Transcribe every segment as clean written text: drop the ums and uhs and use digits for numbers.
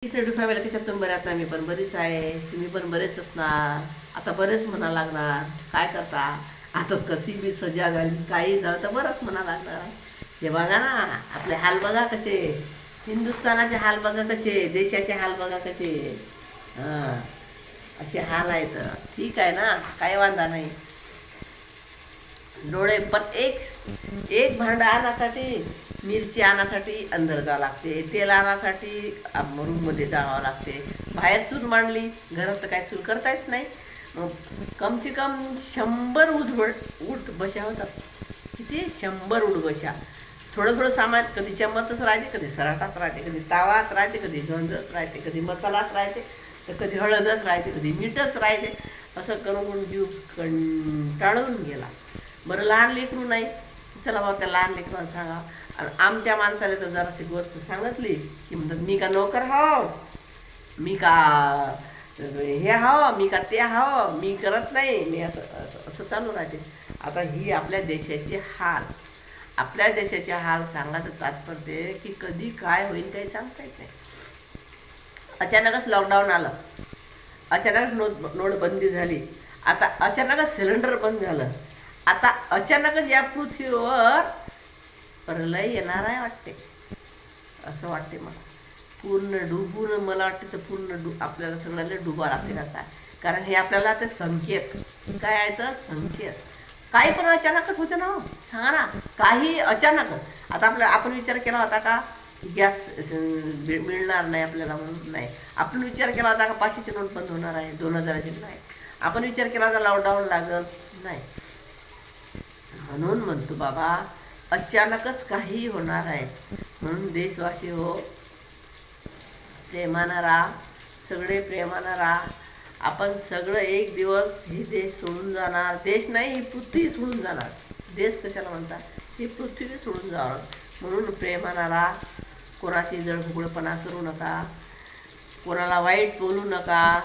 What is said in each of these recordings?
Twenty फायव्हला कशातून बऱ्याच मी पण बरीच आहे, तुम्ही पण बरेच असणार. आता बरेच म्हणा लागणार, काय करता आता कशी बी सजा घाली काही झालं तर बरंच म्हणा लागणार. हे बघा ना, आपले हाल बघा कसे, हिंदुस्थानाचे हाल बघा कसे, देशाचे हाल बघा कसे. हां, असे हाल आहेत. ठीक आहे ना, काही वांधा नाही. डोळे पण एक एक भांडं आणण्यासाठी, मिरची आणण्यासाठी अंदर जावं लागते, तेल आणण्यासाठी रूममध्ये जावं लागते. बाहेर चूल मांडली, घरात तर काय चूल करता येत नाही. कम से कम 100 उठ बशा होतात. किती 100 उठ बशा. थोडं थोडं सामान, कधी चम्मचच राहते, कधी सराटाच राहते, कधी तावाच राहते, कधी झंझच राहते, कधी मसालाच राहते, तर कधी हळदच राहते, कधी मीठच राहते. असं करून जीव कंटाळून गेला. बरं लहान लेकरू नाही, चला बाबा त्या लहान लेकरांना सांगा. आणि आमच्या माणसाला तर जराशी गोष्ट सांगितली की म्हणतात मी का नोकर हाव, मी का हे हाव, मी का ते हाव, मी करत नाही, मी असं असं असं चालू राहते. आता ही आपल्या देशाची हाल, आपल्या देशाचे हाल सांगायचं तात्पर्य की कधी काय होईल काही सांगता येत नाही. अचानकच लॉकडाऊन आलं, अचानक नोटबंदी झाली, आता अचानकच सिलेंडर बंद झालं, आता अचानकच या पृथ्वीवर प्रलय येणार आहे वाटते, असं वाटते मला. पूर्ण डुबून, मला वाटते तर पूर्ण आपल्याला सगळ्याला डुबा लागते आता. कारण हे आपल्याला ते संकेत काय आहे, तर संकेत काही पण अचानकच होते ना. सांगा ना, काही अचानकच. आता आपण विचार केला होता का गॅस मिळणार नाही आपल्याला म्हणून? नाही. आपण विचार केला होता का 500ची नोट बंद होणार आहे, 2000ची? नाही. आपण विचार केला होता लॉकडाऊन लागत नाही. म्हणून म्हणतो बाबा, अचानकच काही होणार आहे. म्हणून देशवासी हो, प्रेमानं राहा, सगळे प्रेमानं राहा. आपण सगळं एक दिवस हे देश सोडून जाणार. देश नाही, ही पृथ्वी सोडून जाणार. देश कशाला म्हणतात, ही पृथ्वी सोडून जाणार. म्हणून प्रेमानं राहा, कोणाशी जळफुगडपणा करू नका, कोणाला वाईट बोलू नका,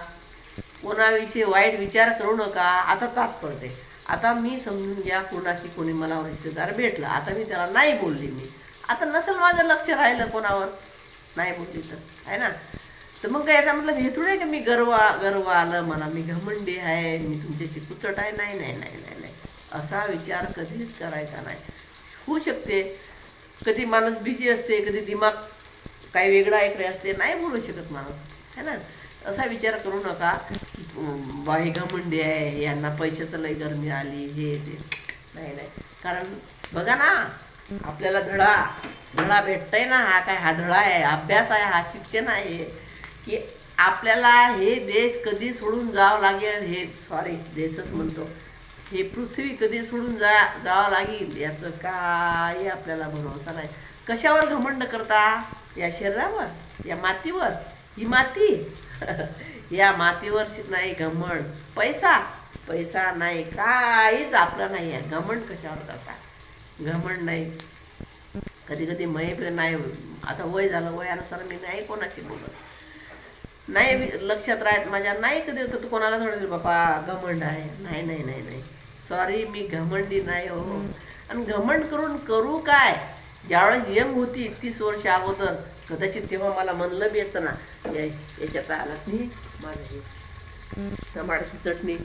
कोणाविषयी वाईट विचार करू नका. आता तात्पर्य, आता मी समजून घ्या, कोणाशी कोणी मला रिश्तेदार भेटला, आता मी त्याला नाही बोलली, मी आता नसेल माझं लक्ष राहिलं कोणावर नाही बोलली तर, आहे ना. तर मग काय याचा मतलब हे थोडं आहे की मी गर्व आलं मला, मी घमंडी आहे, मी तुमच्याशी पुचट आहे. नाही नाही नाही नाही नाही, असा विचार कधीच करायचा नाही. होऊ शकते कधी माणूस बिझी असते, कधी दिमाग काही वेगळा इकडे असते, नाही बोलू शकत माणूस, है ना. असा विचार करू नका बाई घमंडी आहे, यांना पैशाचं लय गरमी आली, हे ते. नाही नाही, कारण बघा ना, आपल्याला धडा भेटतंय ना. हा धडा आहे, अभ्यास आहे, हा शिक्षण आहे की आपल्याला हे देश कधी सोडून जावं लागेल, हे देशच म्हणतो, हे पृथ्वी कधी सोडून जावं लागेल याचं काय आपल्याला भरोसा नाही. कशावर घमंड करता? या शरीरावर, या मातीवर. ही माती या मातीवर नाही घमंड. पैसा नाही, काहीच आपलं नाही आहे. घमंड कशावर करता? घमंड नाही. कधी कधी नाही, आता वय झालं, वयानुसार मी नाही कोणाशी बोलत, नाही लक्षात राहत माझ्या, नाही कधी होतं तू कोणाला थोडं बाबा घमंड आहे. नाही नाही नाही नाही, सॉरी, मी घमंडी नाही हो. आणि घमंड करू काय? ज्यावेळेस यंग होती 30 वर्ष अगोदर, कदाचित तेव्हा मला म्हणलं बी याचं ना, याच्यात आला नाही माझं हे टमाट्याची चटणी